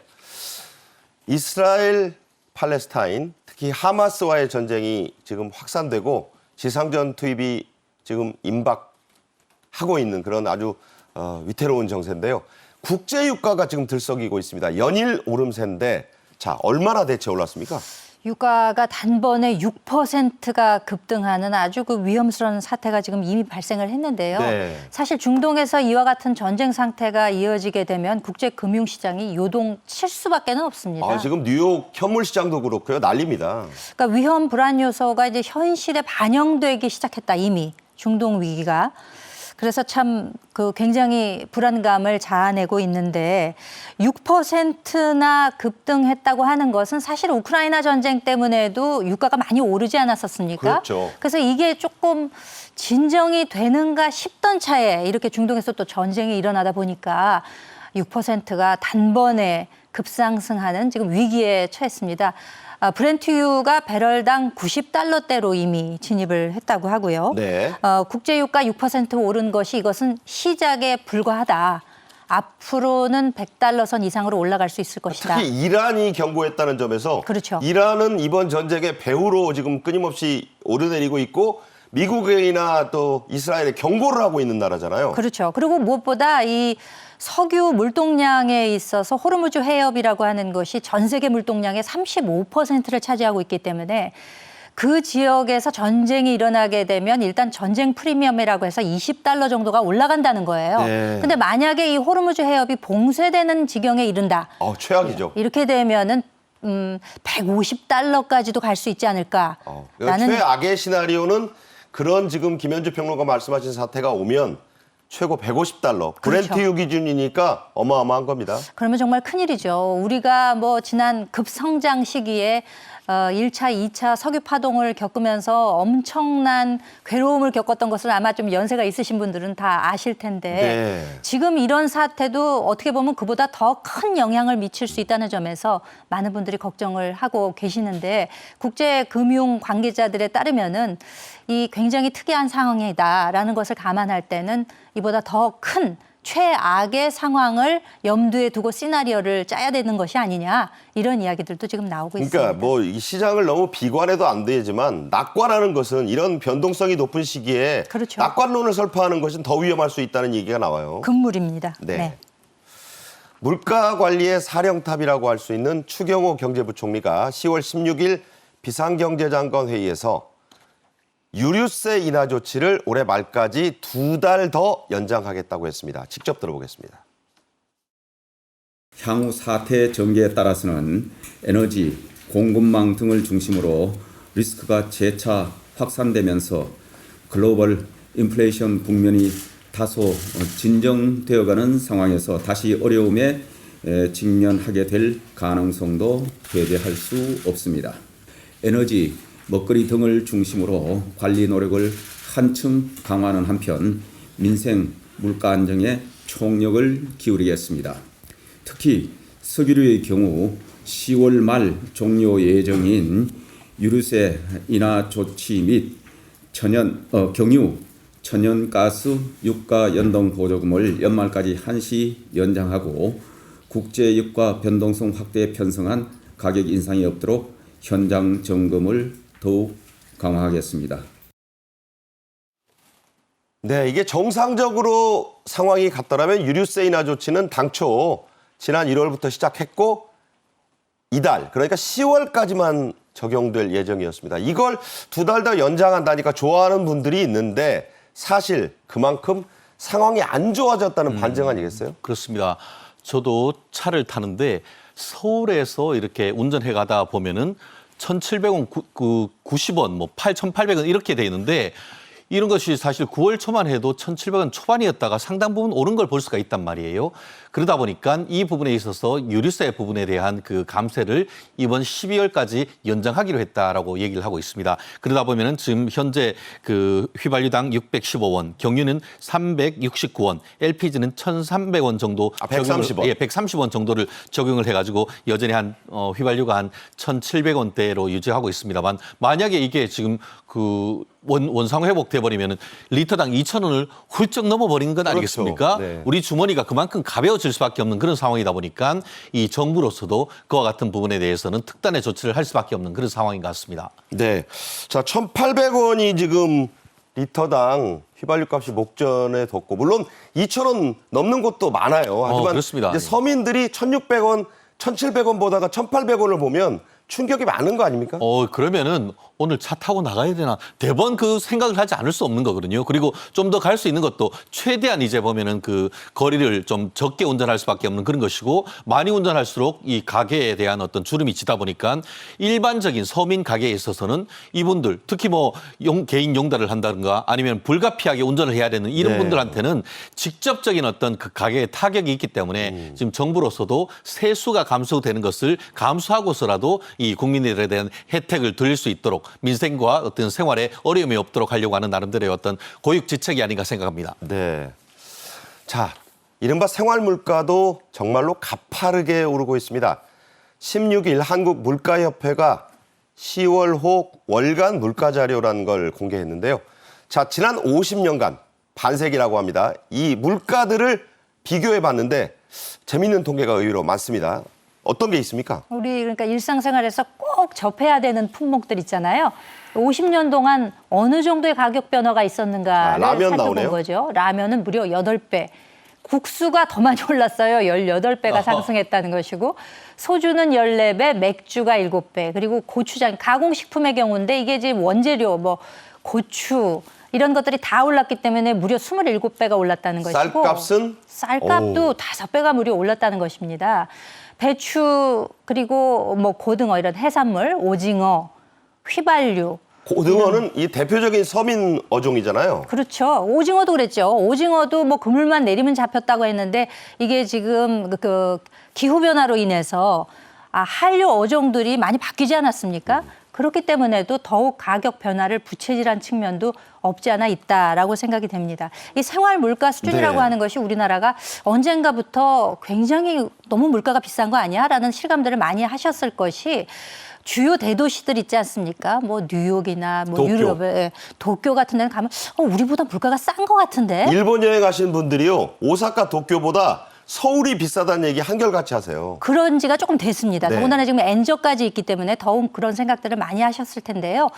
이스라엘, 팔레스타인, 특히 하마스와의 전쟁이 지금 확산되고 지상전 투입이 지금 임박하고 있는 그런 아주 위태로운 정세인데요. 국제 유가가 지금 들썩이고 있습니다. 연일 오름세인데 자 얼마나 대체 올랐습니까? 유가가 단번에 6%가 급등하는 아주 그 위험스러운 사태가 지금 이미 발생을 했는데요. 네. 사실 중동에서 이와 같은 전쟁 상태가 이어지게 되면 국제 금융 시장이 요동칠 수밖에는 없습니다. 지금 뉴욕 현물 시장도 그렇고요. 난립니다. 그러니까 위험 불안 요소가 이제 현실에 반영되기 시작했다 이미 중동 위기가. 그래서 참 그 굉장히 불안감을 자아내고 있는데 6%나 급등했다고 하는 것은 사실 우크라이나 전쟁 때문에도 유가가 많이 오르지 않았었습니까? 그렇죠. 그래서 이게 조금 진정이 되는가 싶던 차에 이렇게 중동에서 또 전쟁이 일어나다 보니까 6%가 단번에 급상승하는 지금 위기에 처했습니다. 브렌트유가 배럴당 90달러대로 이미 진입을 했다고 하고요. 네. 국제유가 6% 오른 것이 이것은 시작에 불과하다. 앞으로는 100달러 선 이상으로 올라갈 수 있을 것이다. 특히 이란이 경고했다는 점에서 그렇죠. 이란은 이번 전쟁의 배후로 지금 끊임없이 오르내리고 있고 미국이나 또 이스라엘에 경고를 하고 있는 나라잖아요. 그렇죠. 그리고 무엇보다 이 석유 물동량에 있어서 호르무즈 해협이라고 하는 것이 전 세계 물동량의 35%를 차지하고 있기 때문에 그 지역에서 전쟁이 일어나게 되면 일단 전쟁 프리미엄이라고 해서 20달러 정도가 올라간다는 거예요. 네. 근데 만약에 이 호르무즈 해협이 봉쇄되는 지경에 이른다. 최악이죠. 이렇게 되면은 150달러까지도 갈 수 있지 않을까. 그러니까 최악의 시나리오는 그런 지금 김현주 평론가 말씀하신 사태가 오면 최고 150달러. 그렇죠. 브렌트유 기준이니까 어마어마한 겁니다. 그러면 정말 큰일이죠. 우리가 뭐 지난 급성장 시기에 1차, 2차 석유 파동을 겪으면서 엄청난 괴로움을 겪었던 것을 아마 좀 연세가 있으신 분들은 다 아실 텐데 네. 지금 이런 사태도 어떻게 보면 그보다 더 큰 영향을 미칠 수 있다는 점에서 많은 분들이 걱정을 하고 계시는데 국제금융 관계자들에 따르면은 이 굉장히 특이한 상황이다라는 것을 감안할 때는 이보다 더 큰 최악의 상황을 염두에 두고 시나리오를 짜야 되는 것이 아니냐 이런 이야기들도 지금 나오고 있습니다. 그러니까 뭐 이 시장을 너무 비관해도 안 되지만 낙관하는 것은 이런 변동성이 높은 시기에 그렇죠. 낙관론을 설파하는 것은 더 위험할 수 있다는 얘기가 나와요. 금물입니다. 네. 물가 관리의 사령탑이라고 할 수 있는 추경호 경제부총리가 10월 16일 비상경제장관 회의에서 유류세 인하 조치를 올해 말까지 2달 더 연장하겠다고 했습니다. 직접 들어보겠습니다. 향후 사태 전개에 따라서는 에너지, 공급망 등을 중심으로 리스크가 재차 확산되면서 글로벌 인플레이션 국면이 다소 진정되어가는 상황에서 다시 어려움에 직면하게 될 가능성도 배제할 수 없습니다. 에너지, 먹거리 등을 중심으로 관리 노력을 한층 강화하는 한편 민생 물가 안정에 총력을 기울이겠습니다. 특히 석유류의 경우 10월 말 종료 예정인 유류세 인하 조치 및 경유 천연가스 유가 연동 보조금을 연말까지 한시 연장하고 국제유가 변동성 확대에 편성한 가격 인상이 없도록 현장 점검을 더욱 강화하겠습니다. 네, 이게 정상적으로 상황이 갔더라면 유류세 인하 조치는 당초 지난 1월부터 시작했고 이달, 그러니까 10월까지만 적용될 예정이었습니다. 이걸 2달 더 연장한다니까 좋아하는 분들이 있는데 사실 그만큼 상황이 안 좋아졌다는 반증 아니겠어요? 그렇습니다. 저도 차를 타는데 서울에서 이렇게 운전해 가다 보면은 1,700원, 90원, 뭐 8,800원 이렇게 돼 있는데 이런 것이 사실 9월 초만 해도 1,700원 초반이었다가 상당 부분 오른 걸 볼 수가 있단 말이에요. 그러다 보니까 이 부분에 있어서 유류세 부분에 대한 그 감세를 이번 12월까지 연장하기로 했다라고 얘기를 하고 있습니다. 그러다 보면은 지금 현재 그 휘발유당 615원, 경유는 369원, LPG는 1,300원 정도 130원. 예, 130원 정도를 적용을 해가지고 여전히 한 휘발유가 한 1,700원대로 유지하고 있습니다만 만약에 이게 지금 그 원상 회복돼 버리면은 리터당 2,000원을 훌쩍 넘어버린 건 아니겠습니까? 네. 우리 주머니가 그만큼 가벼워질 수밖에 없는 그런 상황이다 보니까 이 정부로서도 그와 같은 부분에 대해서는 특단의 조치를 할 수밖에 없는 그런 상황인 것 같습니다. 네. 자, 1,800원이 지금 리터당 휘발유 값이 목전에 뒀고 물론 2,000원 넘는 곳도 많아요. 하지만 그렇습니다. 이제 서민들이 1,600원, 1,700원 보다가 1,800원을 보면 충격이 많은 거 아닙니까? 그러면은 오늘 차 타고 나가야 되나 대번 그 생각을 하지 않을 수 없는 거거든요. 그리고 좀 더 갈 수 있는 것도 최대한 이제 보면은 그 거리를 좀 적게 운전할 수밖에 없는 그런 것이고 많이 운전할수록 이 가게에 대한 어떤 주름이 지다 보니까 일반적인 서민 가게에 있어서는 이분들 특히 뭐 개인 용달을 한다든가 아니면 불가피하게 운전을 해야 되는 이런 네. 분들한테는 직접적인 어떤 그 가게에 타격이 있기 때문에 지금 정부로서도 세수가 감소되는 것을 감수하고서라도 이 국민들에 대한 혜택을 드릴 수 있도록 민생과 어떤 생활에 어려움이 없도록 하려고 하는 나름대로의 어떤 고육지책이 아닌가 생각합니다. 네. 자, 이른바 생활 물가도 정말로 가파르게 오르고 있습니다. 16일 한국물가협회가 10월호 월간 물가 자료라는 걸 공개했는데요. 자, 지난 50년간 반세기라고 합니다. 이 물가들을 비교해 봤는데 재미있는 통계가 의외로 많습니다. 어떤 게 있습니까? 우리 그러니까 일상생활에서 꼭 접해야 되는 품목들 있잖아요. 50년 동안 어느 정도의 가격 변화가 있었는가를 라면 살펴본 나오네요. 거죠. 라면은 무려 8배. 국수가 더 많이 올랐어요. 18배가 상승했다는 것이고 소주는 14배, 맥주가 7배. 그리고 고추장, 가공식품의 경우인데 이게 지금 원재료, 뭐 고추 이런 것들이 다 올랐기 때문에 무려 27배가 올랐다는 것이고 쌀값은? 쌀값도 5배가 무려 올랐다는 것입니다. 배추 그리고 뭐 고등어 이런 해산물, 오징어, 휘발유. 고등어는 이 대표적인 서민 어종이잖아요. 그렇죠. 오징어도 그랬죠. 오징어도 뭐 그물만 내리면 잡혔다고 했는데 이게 지금 그 기후 변화로 인해서 한류 어종들이 많이 바뀌지 않았습니까? 그렇기 때문에도 더욱 가격 변화를 부채질한 측면도 없지 않아 있다라고 생각이 됩니다. 이 생활 물가 수준이라고 네. 하는 것이 우리나라가 언젠가부터 굉장히 너무 물가가 비싼 거 아니야라는 실감들을 많이 하셨을 것이 주요 대도시들 있지 않습니까? 뭐 뉴욕이나 뭐 도쿄. 유럽에 도쿄 같은 데는 가면 우리보다 물가가 싼 것 같은데. 일본 여행하시는 분들이요. 오사카, 도쿄보다 서울이 비싸다는 얘기 한결같이 하세요. 그런 지가 조금 됐습니다. 네. 더군다나 지금 엔저까지 있기 때문에 더욱 그런 생각들을 많이 하셨을 텐데요.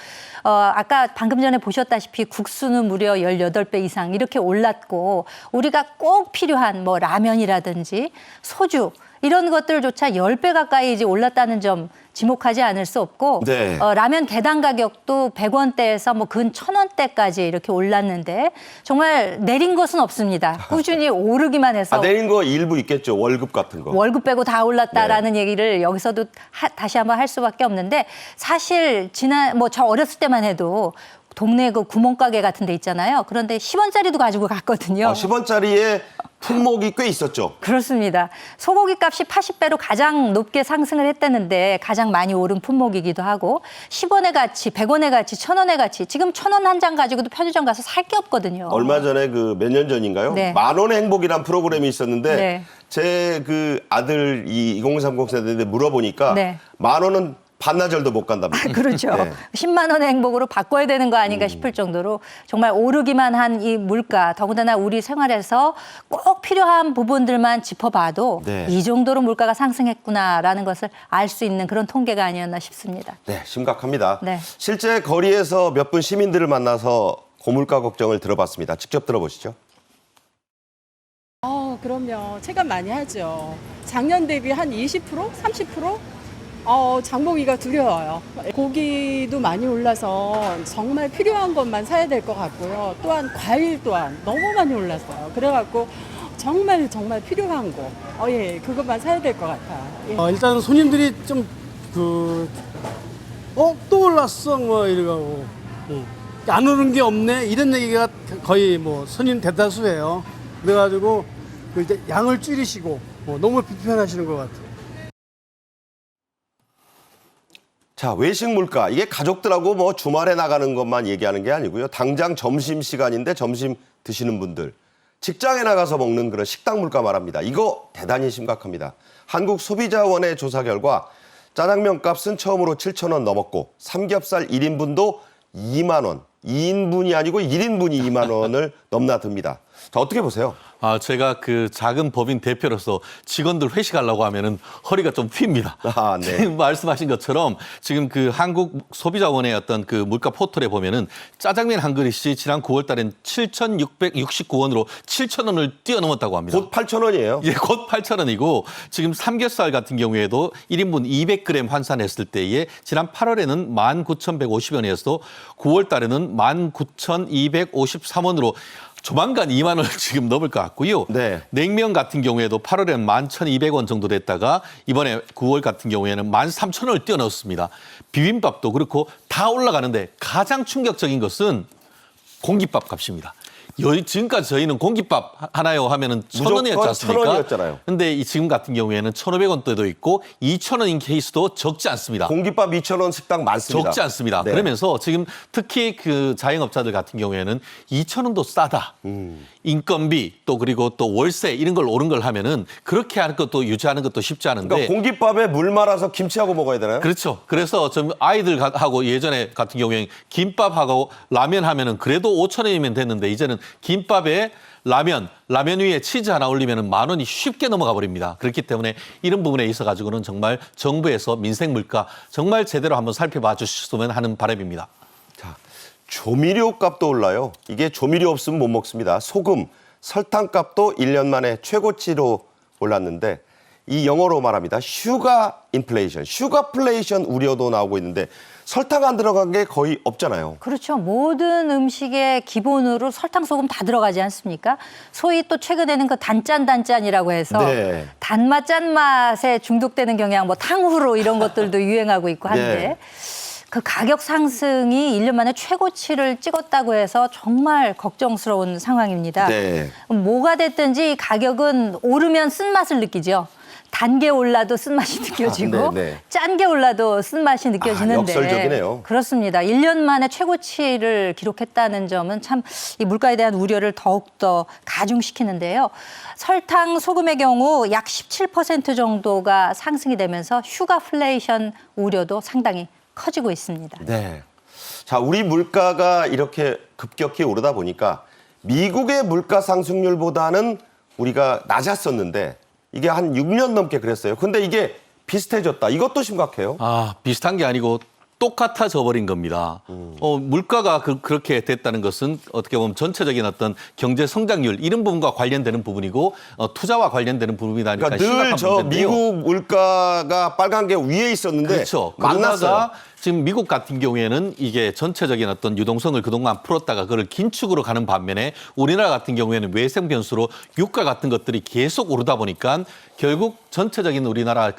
아까 방금 전에 보셨다시피 국수는 무려 18배 이상 이렇게 올랐고 우리가 꼭 필요한 뭐 라면이라든지 소주 이런 것들조차 10배 가까이 이제 올랐다는 점 지목하지 않을 수 없고 네. 라면 대당 가격도 100원대에서 뭐 근 1000원대까지 이렇게 올랐는데 정말 내린 것은 없습니다. 꾸준히 오르기만 해서 내린 거 일부 있겠죠. 월급 같은 거. 월급 빼고 다 올랐다라는 얘기를 여기서도 다시 한번 할 수밖에 없는데 사실 뭐 저 어렸을 때만 해도 동네 그 구멍가게 같은 데 있잖아요. 그런데 10원짜리도 가지고 갔거든요. 10원짜리에 품목이 꽤 있었죠. 그렇습니다. 소고기 값이 80배로 가장 높게 상승을 했다는데 가장 많이 오른 품목이기도 하고 10원의 가치, 100원의 가치, 1000원의 가치 지금 1000원 한 장 가지고도 편의점 가서 살 게 없거든요. 얼마 전에 그 몇 년 전인가요? 네. 만 원의 행복이란 프로그램이 있었는데 네. 제 그 아들 2030 세대인데 물어보니까 네. 만 원은 반나절도 못 간답니다. 그렇죠. 네. 10만 원의 행복으로 바꿔야 되는 거 아닌가 싶을 정도로 정말 오르기만 한 이 물가, 더군다나 우리 생활에서 꼭 필요한 부분들만 짚어봐도 네. 이 정도로 물가가 상승했구나라는 것을 알 수 있는 그런 통계가 아니었나 싶습니다. 네, 심각합니다. 네. 실제 거리에서 몇 분 시민들을 만나서 고물가 걱정을 들어봤습니다. 직접 들어보시죠. 그럼요. 체감 많이 하죠. 작년 대비 한 20%? 30%? 장보기가 두려워요. 고기도 많이 올라서 정말 필요한 것만 사야 될 것 같고요. 또한 과일 또한 너무 많이 올랐어요. 그래갖고 정말 필요한 거, 그것만 사야 될 것 같아요. 일단 손님들이 좀 또 올랐어 뭐 이러고 안 오른 게 없네 이런 얘기가 거의 뭐 손님 대다수예요. 그래가지고 이제 양을 줄이시고 너무 불편하시는 것 같아요. 자, 외식 물가. 이게 가족들하고 뭐 주말에 나가는 것만 얘기하는 게 아니고요. 당장 점심시간인데 점심 드시는 분들. 직장에 나가서 먹는 그런 식당 물가 말합니다. 이거 대단히 심각합니다. 한국소비자원의 조사 결과 짜장면 값은 처음으로 7,000원 넘었고 삼겹살 1인분도 2만 원. 2인분이 아니고 1인분이 2만 원을 넘나듭니다. 자, 어떻게 보세요? 제가 그 작은 법인 대표로서 직원들 회식하려고 하면은 허리가 좀 휜니다. 아, 네. 지금 말씀하신 것처럼 지금 그 한국 소비자원의 어떤 그 물가 포털에 보면은 짜장면 한 그릇이 지난 9월 달엔 7,669원으로 7,000원을 뛰어넘었다고 합니다. 곧 8,000원이에요. 예, 곧 8,000원이고 지금 삼겹살 같은 경우에도 1인분 200g 환산했을 때에 지난 8월에는 19,150원이어서 9월 달에는 19,253원으로 조만간 2만 원을 지금 넘을 것 같고요. 네. 냉면 같은 경우에도 8월에는 11,200원 정도 됐다가 이번에 9월 같은 경우에는 13,000원을 뛰어넘었습니다. 비빔밥도 그렇고 다 올라가는데 가장 충격적인 것은 공깃밥 값입니다. 지금까지 저희는 공깃밥 하나요 하면은 1,000원이었지 않습니까? 1,000원이었잖아요. 근데 지금 같은 경우에는 1,500원대도 있고 2,000원인 케이스도 적지 않습니다. 공깃밥 2,000원 식당 많습니다. 적지 않습니다. 네. 그러면서 지금 특히 그 자영업자들 같은 경우에는 2,000원도 싸다. 인건비 또 그리고 또 월세 이런 걸 오른 걸 하면은 그렇게 하는 것도 유지하는 것도 쉽지 않은데. 그러니까 공깃밥에 물 말아서 김치하고 먹어야 되나요? 그렇죠. 그래서 좀 아이들하고 예전에 같은 경우에는 김밥하고 라면 하면은 그래도 5,000원이면 됐는데 이제는 김밥에 라면 위에 치즈 하나 올리면 10,000원이 쉽게 넘어가 버립니다. 그렇기 때문에 이런 부분에 있어 가지고는 정말 정부에서 민생 물가 정말 제대로 한번 살펴봐 주셨으면 하는 바람입니다. 자, 조미료 값도 올라요. 이게 조미료 없으면 못 먹습니다. 소금, 설탕 값도 1년 만에 최고치로 올랐는데 이 영어로 말합니다. 슈가 인플레이션, 슈가플레이션 우려도 나오고 있는데 설탕 안 들어간 게 거의 없잖아요. 그렇죠. 모든 음식의 기본으로 설탕, 소금 다 들어가지 않습니까? 소위 또 최근에는 그 단짠이라고 해서 네. 단맛, 짠맛에 중독되는 경향, 뭐 탕후루 이런 것들도 유행하고 있고 한데 네. 그 가격 상승이 1년 만에 최고치를 찍었다고 해서 정말 걱정스러운 상황입니다. 네. 뭐가 됐든지 가격은 오르면 쓴맛을 느끼죠. 단 게 올라도 쓴맛이 느껴지고 네. 짠 게 올라도 쓴맛이 느껴지는데 역설적이네요. 그렇습니다. 1년 만에 최고치를 기록했다는 점은 참 이 물가에 대한 우려를 더욱더 가중시키는데요. 설탕, 소금의 경우 약 17% 정도가 상승이 되면서 슈가플레이션 우려도 상당히 커지고 있습니다. 네. 자, 우리 물가가 이렇게 급격히 오르다 보니까 미국의 물가 상승률보다는 우리가 낮았었는데 이게 한 6년 넘게 그랬어요. 근데 이게 비슷해졌다. 이것도 심각해요. 비슷한 게 아니고 똑같아져 버린 겁니다. 물가가 그렇게 됐다는 것은 어떻게 보면 전체적인 어떤 경제 성장률 이런 부분과 관련되는 부분이고 하와 관련되는 부분이다 보니까 그러니까 늘 심각한 저 문제인데요. 미국 물가가 빨간 게 위에 있었는데 그렇죠. 만났어요. 그러다가 지금 미국 같은 경우에는 이게 전체적인 어떤 유동성을 그동안 풀었다가 그걸 긴축으로 가는 반면에 우리나라 같은 경우에는 외생 변수로 유가 같은 것들이 계속 오르다 보니까 결국 전체적인 우리나라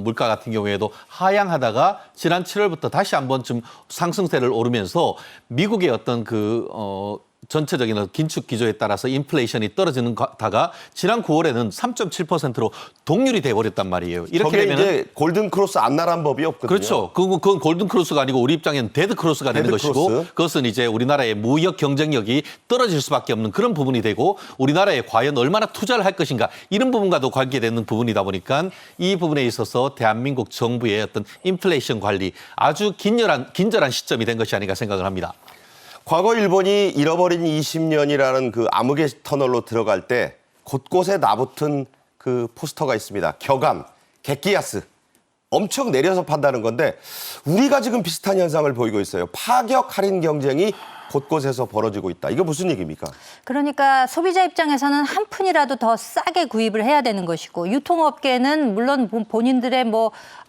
물가 같은 경우에도 하향하다가 지난 7월부터 다시 한번 좀 상승세를 오르면서 미국의 어떤 전체적인 긴축 기조에 따라서 인플레이션이 떨어지는 다가 지난 9월에는 3.7%로 동률이 돼버렸단 말이에요. 이렇게 저게 되면은 이제 골든 크로스 안 나란 법이 없거든요. 그렇죠. 그건 골든 크로스가 아니고 우리 입장에는 데드 크로스가 되는 데드 것이고 크로스. 그것은 이제 우리나라의 무역 경쟁력이 떨어질 수밖에 없는 그런 부분이 되고 우리나라에 과연 얼마나 투자를 할 것인가 이런 부분과도 관계되는 부분이다 보니까 이 부분에 있어서 대한민국 정부의 어떤 인플레이션 관리 아주 긴절한 시점이 된 것이 아닌가 생각을 합니다. 과거 일본이 잃어버린 20년이라는 그 암흑의 터널로 들어갈 때 곳곳에 나붙은 그 포스터가 있습니다. 격암, 객기야스. 엄청 내려서 판다는 건데 우리가 지금 비슷한 현상을 보이고 있어요. 파격 할인 경쟁이 곳곳에서 벌어지고 있다. 이거 무슨 얘기입니까? 그러니까 소비자 입장에서는 한 푼이라도 더 싸게 구입을 해야 되는 것이고 유통업계는 물론 본인들의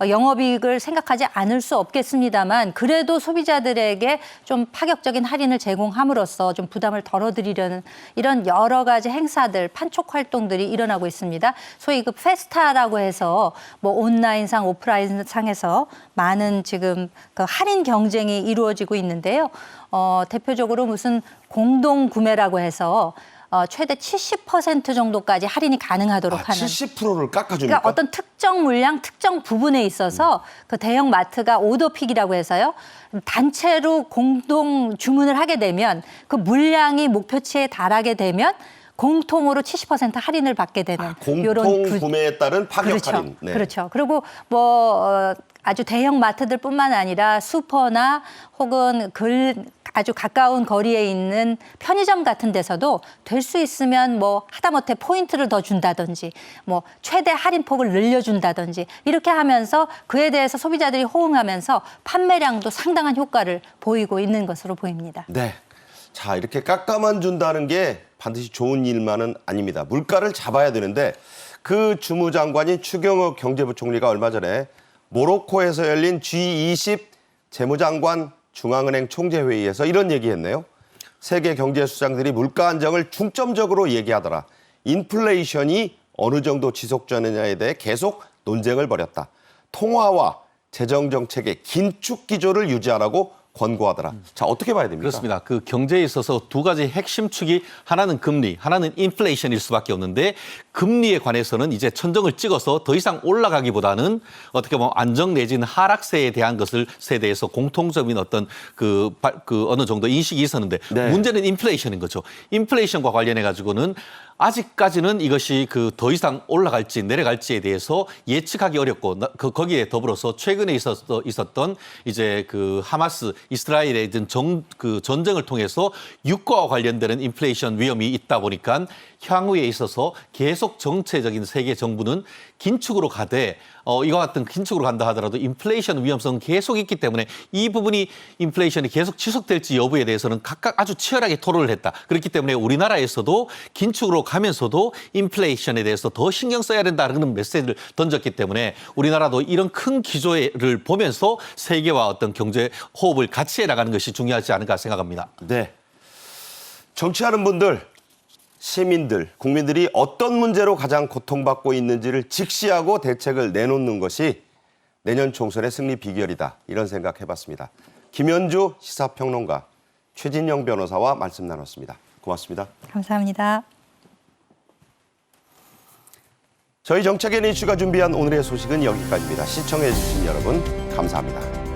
영업이익을 생각하지 않을 수 없겠습니다만 그래도 소비자들에게 좀 파격적인 할인을 제공함으로써 좀 부담을 덜어드리려는 이런 여러 가지 행사들, 판촉 활동들이 일어나고 있습니다. 소위 그 페스타라고 해서 온라인상, 오프라인상에서 많은 지금 그 할인 경쟁이 이루어지고 있는데요. 대표적으로 무슨 공동 구매라고 해서 최대 70% 정도까지 할인이 가능하도록 하는 70%를 깎아줍니까? 그러니까 어떤 특정 물량, 특정 부분에 있어서 그 대형 마트가 오더픽이라고 해서요. 단체로 공동 주문을 하게 되면 그 물량이 목표치에 달하게 되면 공통으로 70% 할인을 받게 되는 공통 구매에 따른 파격 그렇죠. 할인. 네. 그렇죠. 그리고 아주 대형 마트들뿐만 아니라 슈퍼나 혹은 아주 가까운 거리에 있는 편의점 같은 데서도 될 수 있으면 뭐 하다못해 포인트를 더 준다든지 뭐 최대 할인폭을 늘려준다든지 이렇게 하면서 그에 대해서 소비자들이 호응하면서 판매량도 상당한 효과를 보이고 있는 것으로 보입니다. 네. 자, 이렇게 깎아만 준다는 게 반드시 좋은 일만은 아닙니다. 물가를 잡아야 되는데 그 주무장관인 추경호 경제부총리가 얼마 전에 모로코에서 열린 G20 재무장관 중앙은행 총재회의에서 이런 얘기했네요. 세계 경제 수장들이 물가 안정을 중점적으로 얘기하더라. 인플레이션이 어느 정도 지속되느냐에 대해 계속 논쟁을 벌였다. 통화와 재정 정책의 긴축 기조를 유지하라고 권고하더라. 자, 어떻게 봐야 됩니까? 그렇습니다. 그 경제에 있어서 두 가지 핵심 축이 하나는 금리, 하나는 인플레이션일 수밖에 없는데 금리에 관해서는 이제 천정을 찍어서 더 이상 올라가기보다는 어떻게 보면 안정 내지는 하락세에 대한 것에 대해서 공통적인 어떤 그 어느 정도 인식이 있었는데 네. 문제는 인플레이션인 거죠. 인플레이션과 관련해 가지고는 아직까지는 이것이 그 더 이상 올라갈지 내려갈지에 대해서 예측하기 어렵고 거기에 더불어서 최근에 있었던 이제 그 하마스 이스라엘의 그 전쟁을 통해서 유가와 관련되는 인플레이션 위험이 있다 보니까 향후에 있어서 계속 정체적인 세계 정부는 긴축으로 가되 이와 같은 긴축으로 간다 하더라도 인플레이션 위험성은 계속 있기 때문에 이 부분이 인플레이션이 계속 지속될지 여부에 대해서는 각각 아주 치열하게 토론을 했다. 그렇기 때문에 우리나라에서도 긴축으로 가면서도 인플레이션에 대해서 더 신경 써야 된다는 메시지를 던졌기 때문에 우리나라도 이런 큰 기조를 보면서 세계와 어떤 경제 호흡을 같이 해나가는 것이 중요하지 않을까 생각합니다. 네. 정치하는 분들, 시민들, 국민들이 어떤 문제로 가장 고통받고 있는지를 직시하고 대책을 내놓는 것이 내년 총선의 승리 비결이다. 이런 생각 해봤습니다. 김현주 시사평론가, 최진영 변호사와 말씀 나눴습니다. 고맙습니다. 감사합니다. 저희 정책인 이슈가 준비한 오늘의 소식은 여기까지입니다. 시청해 주신 여러분 감사합니다.